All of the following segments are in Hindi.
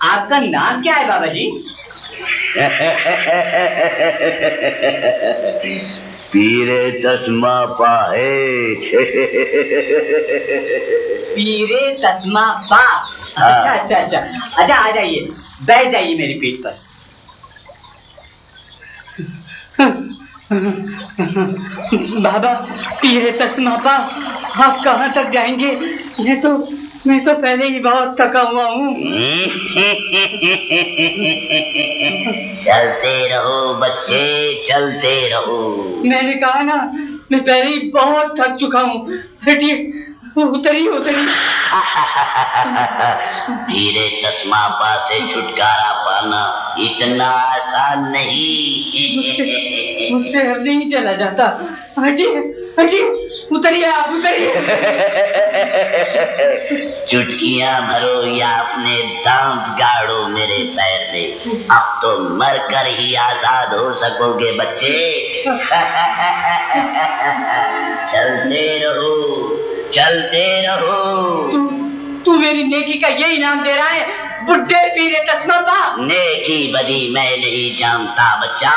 आपका नाम क्या है बाबा जी? पीरे तस्मा पाहे। पीरे तस्मा पा। अच्छा अच्छा अच्छा अच्छा, आ जाइए, बैठ जाइए मेरी पीठ पर। बाबा पीरे तस्मा पा, आप कहाँ तक जाएंगे? मैं तो पहले ही बहुत थका हुआ हूँ। चलते रहो बच्चे, चलते रहो। मैंने कहा ना, मैं पहले ही बहुत थक चुका हूँ। हटिए, उतरिए। पीरे तस्मा पा से छुटकारा पाना इतना आसान नहीं। मुझसे अब नहीं चला जाता। हटिए, उतरिए आप, उतरिए। चुटकियां भरो या अपने दांत गाड़ो मेरे पैर में, अब तो मर कर ही आजाद हो सकोगे बच्चे। चलते रहो। तू मेरी नेकी का यही नाम दे रहा है, बुड्ढे पीरे तस्मा पा? नेकी बदी मैं नहीं जानता बच्चा,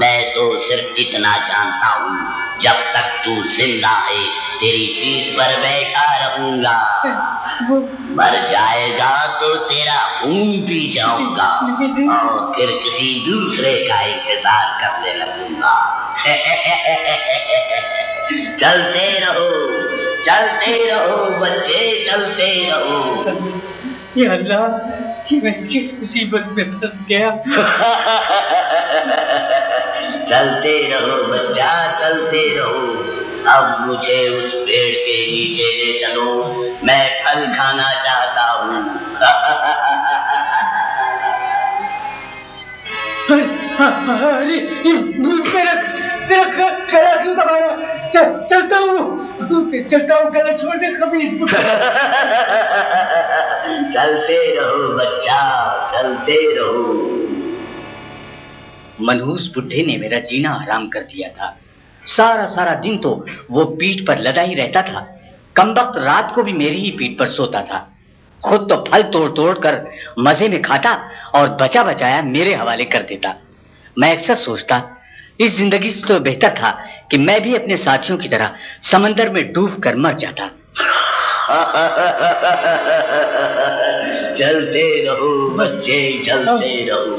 मैं तो सिर्फ इतना जानता हूँ, जब तक तू जिंदा है तेरी पीठ पर बैठा रहूंगा। मर जाएगा तो तेरा खून पी जाऊंगा और फिर किसी दूसरे का इंतजार करने लगूंगा। चलते रहो बच्चे, चलते रहो। या अल्लाह, कि मैं किस मुसीबत में फंस गया। चलते रहो बच्चा, चलते रहो। अब मुझे उस पेड़ के नीचे ले चलो, मैं फल खाना चाहता हूँ। अरे मेरा गला क्यों दबाया? चलता हूँ, गला छोड़ दे खबीस। चलते रहो बच्चा, चलते रहो। मनहूस बुड्ढे ने मेरा जीना हराम कर दिया था। सारा दिन तो वो पीठ पर लदा ही रहता था। कमबख्त रात को भी मेरी ही पीठ पर सोता था। खुद तो फल तोड़ कर मजे में खाता और बचा बचाया मेरे हवाले कर देता। मैं अक्सर सोचता, इस जिंदगी से तो बेहतर था कि मैं भी अपने साथियों की तरह समंदर में डूब कर मर जाता। चलते रहो बच्चे, चलते रहो।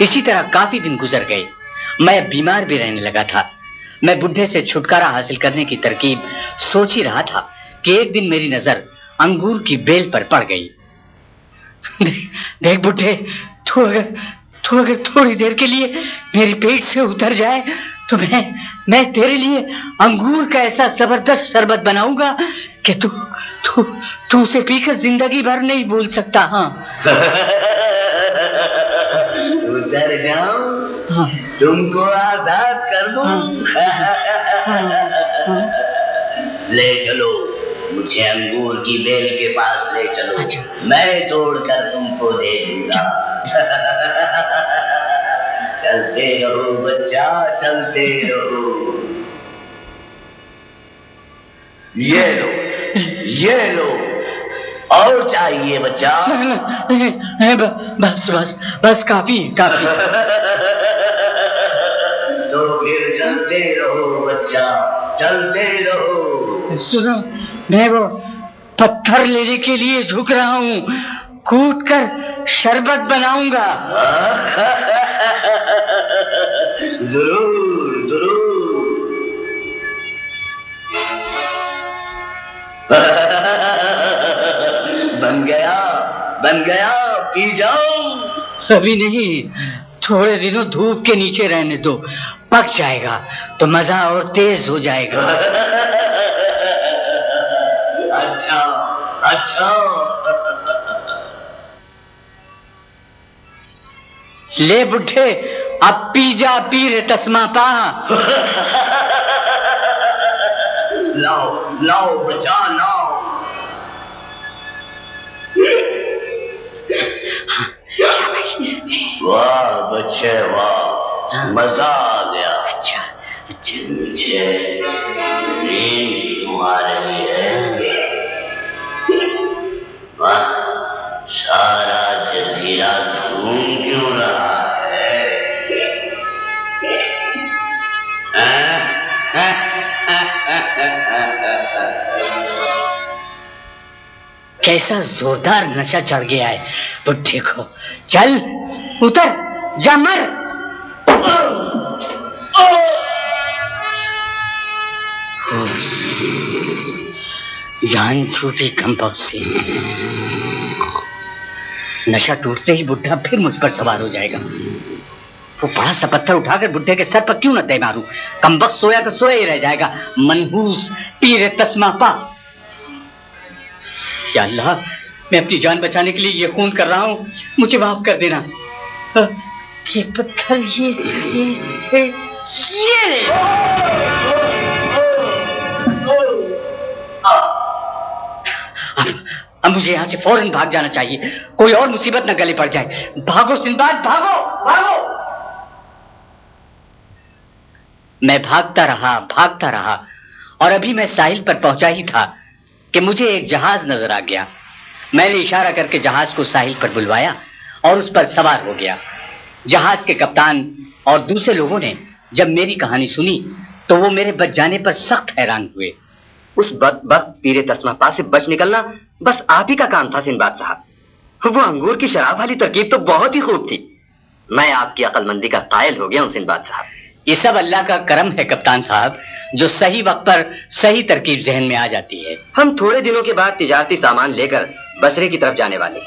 इसी तरह काफी दिन गुजर गए। मैं बीमार भी रहने लगा था। मैं बुढ़े से छुटकारा हासिल करने की तरकीब सोच ही रहा था कि एक दिन मेरी नजर अंगूर की बेल पर पड़ गई। देख बुढ़े, तू अगर थोड़ी देर के लिए मेरी पेट से उतर जाए तो मैं तेरे लिए अंगूर का ऐसा जबरदस्त शरबत बनाऊंगा कि तू उसे पीकर जिंदगी भर नहीं भूल सकता। हाँ। उतर जाऊं? हाँ। तुमको आजाद कर दूं? हाँ। ले चलो, मुझे अंगूर की बेल के पास ले चलो। अच्छा। मैं तोड़कर तुमको दे दूंगा। चलते रहो बच्चा, चलते रहो। ये लो और चाहिए बच्चा? बस काफी। तो फिर चलते रहो बच्चा, चलते रहो। सुनो, मैं वो पत्थर लेने के लिए झुक रहा हूँ, कूद कर शरबत बनाऊंगा। जरूर। बन गया, पी जाओ। अभी नहीं, थोड़े दिनों धूप के नीचे रहने दो, पक जाएगा तो मजा और तेज हो जाएगा। अच्छा। ले बुढ़े, अब पी जा पीरे तस्मा पा। लाओ बचा, लाओ। वाह बच्चे वाह, मजा आ गया। अच्छा। मुझे नींद कैसा जोरदार नशा चढ़ गया है बुढ़े को। चल उतर, जा मर। जान छूटी कमबख्त से। नशा टूटते ही बुढ़ा फिर मुझ पर सवार हो जाएगा। वो बड़ा सा पत्थर उठाकर बुढ़े के सर पर क्यों न दे मारूं। कमबख्त सोया तो सोया ही रह जाएगा। मनहूस पीर तस्मा पा। या अल्लाह, मैं अपनी जान बचाने के लिए ये खून कर रहा हूँ, मुझे माफ कर देना। ये पत्थर ये अब मुझे यहाँ से फौरन भाग जाना चाहिए, कोई और मुसीबत न गले पड़ जाए। भागो सिंबाद, भागो भागो। मैं भागता रहा और अभी मैं साहिल पर पहुंचा ही था कि मुझे एक जहाज नजर आ गया। मैंने इशारा करके जहाज को साहिल पर बुलवाया और उस पर सवार हो गया। जहाज के कप्तान और दूसरे लोगों ने जब मेरी कहानी सुनी तो वो मेरे बच जाने पर सख्त हैरान हुए। उस बदबख्त पीरे तस्मापा से बच निकलना बस आप ही का काम था सिंबाद साहब। वो अंगूर की शराब वाली तरकीब तो बहुत ही खूब थी। मैं आपकी अक्लमंदी का कायल हो गया हूं सिंबाद साहब। ये सब अल्लाह का करम है कप्तान साहब, जो सही वक्त पर सही तरकीब जहन में आ जाती है। हम थोड़े दिनों के बाद तिजारती सामान लेकर बसरे की तरफ जाने वाले।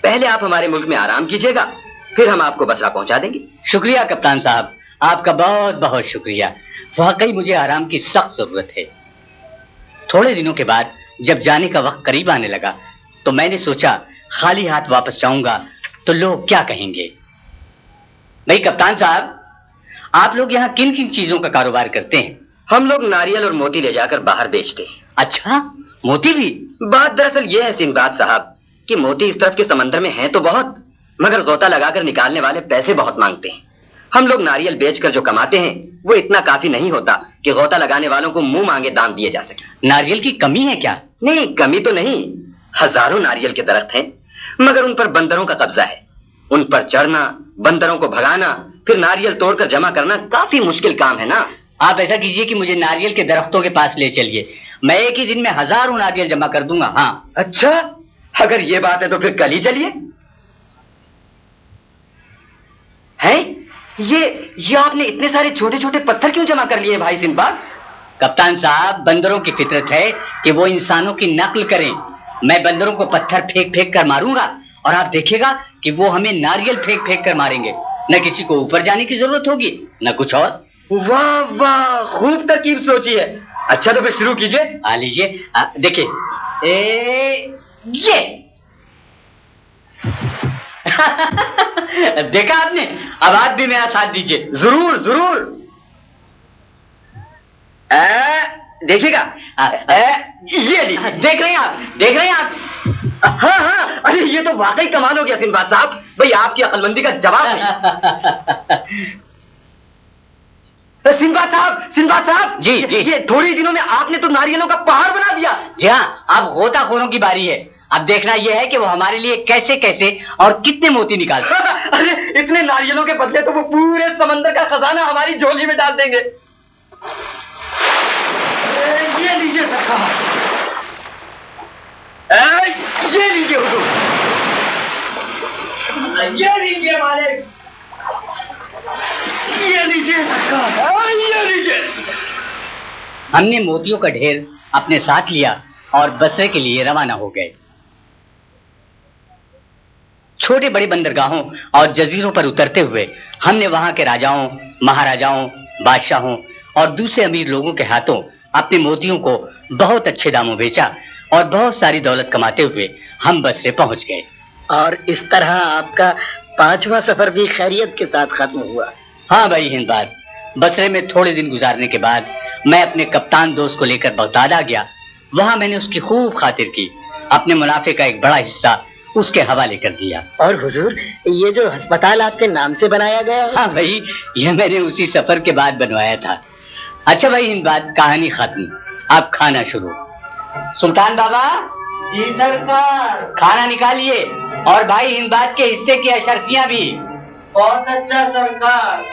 पहले आप हमारे मुल्क में आराम कीजिएगा, फिर हम आपको बसरा पहुंचा देंगे। शुक्रिया कप्तान साहब, आपका बहुत बहुत शुक्रिया। वाकई मुझे आराम की सख्त जरूरत है। थोड़े दिनों के बाद जब जाने का वक्त करीब आने लगा तो मैंने सोचा खाली हाथ वापस जाऊंगा तो लोग क्या कहेंगे। भाई कप्तान साहब, आप लोग यहाँ किन किन चीजों का कारोबार करते हैं? हम लोग नारियल और मोती ले जाकर बाहर बेचते हैं। अच्छा, मोती भी? बात दरअसल ये है सिंबाद साहब कि मोती इस तरफ के समंदर में हैं तो बहुत, मगर गोता लगाकर निकालने वाले पैसे बहुत मांगते हैं। हम लोग नारियल बेचकर जो कमाते हैं वो इतना काफी नहीं होता कि गोता लगाने वालों को मुंह मांगे दाम दिए जा सके। नारियल की कमी है क्या? नहीं, कमी तो नहीं। हजारों नारियल के दरख्त हैं, मगर उन पर बंदरों का कब्जा है। उन पर चढ़ना, बंदरों को भगाना, फिर नारियल तोड़कर जमा करना काफी मुश्किल काम है ना। आप ऐसा कीजिए कि मुझे नारियल के दरख्तों के पास ले चलिए, मैं एक ही दिन में हजारों नारियल जमा कर दूंगा। हाँ। अच्छा, अगर ये बात है तो फिर कल ही चलिए। हैं? ये आपने इतने सारे छोटे छोटे पत्थर क्यों जमा कर लिए भाई सिंबाद? कप्तान साहब, बंदरों की फितरत है कि वो इंसानों की नकल करें। मैं बंदरों को पत्थर फेंक फेंक कर मारूंगा और आप देखिएगा कि वो हमें नारियल फेंक फेंक कर मारेंगे। न किसी को ऊपर जाने की जरूरत होगी न कुछ और। वाह वाह, खूब तरकीब सोची है। अच्छा तो फिर शुरू कीजिए। आ लीजिए, देखिए ये देखा आपने? अब आप भी मेरा साथ दीजिए। जरूर जरूर। देखिएगा, ये लीजिए। देख रहे हैं आप, देख रहे हैं आप? हाँ हाँ, अरे ये तो वाकई कमाल हो गया सिंबाद साहब। भाई आपकी अक्लमंदी का जवाब नहीं। सिंबाद साहब जी जी, ये थोड़े ही दिनों में आपने तो नारियलों का पहाड़ बना दिया। जी हाँ, अब गोताखोरों की बारी है। अब देखना यह है कि वो हमारे लिए कैसे कैसे और कितने मोती निकालते हैं। अरे इतने नारियलों के बदले तो वो पूरे समंदर का खजाना हमारी झोली में डाल देंगे। ये लीजिए सरकार, ये लीजिए हुजूर, ये लीजिए मालिक, ये लीजिए सरकार, ये लीजिए। हमने मोतियों का ढेर अपने साथ लिया और बसरे के लिए रवाना हो गए। छोटे बड़े बंदरगाहों और जजीरों पर उतरते हुए हमने वहां के राजाओं, महाराजाओं, बादशाहों और दूसरे अमीर लोगों के हाथों अपने मोतियों को बहुत अच्छे दामों बेचा और बहुत सारी दौलत कमाते हुए हम बसरे पहुंच गए। और इस तरह आपका 5वां सफर भी खैरियत के साथ खत्म हुआ। हाँ भाई हिंदबाद, बसरे में थोड़े दिन गुजारने के बाद मैं अपने कप्तान दोस्त को लेकर बगदाद आ गया। वहां मैंने उसकी खूब खातिर की, अपने मुनाफे का एक बड़ा हिस्सा उसके हवाले कर दिया। और हुजूर, ये जो अस्पताल आपके नाम से बनाया गया है? हाँ भाई, ये मैंने उसी सफर के बाद बनवाया था। अच्छा भाई हिंदबाद, कहानी खत्म, अब खाना शुरू। सुल्तान बाबा। जी सरकार। खाना निकालिए और भाई हिंदबाद के हिस्से की अशर्फियां भी। बहुत अच्छा सरकार।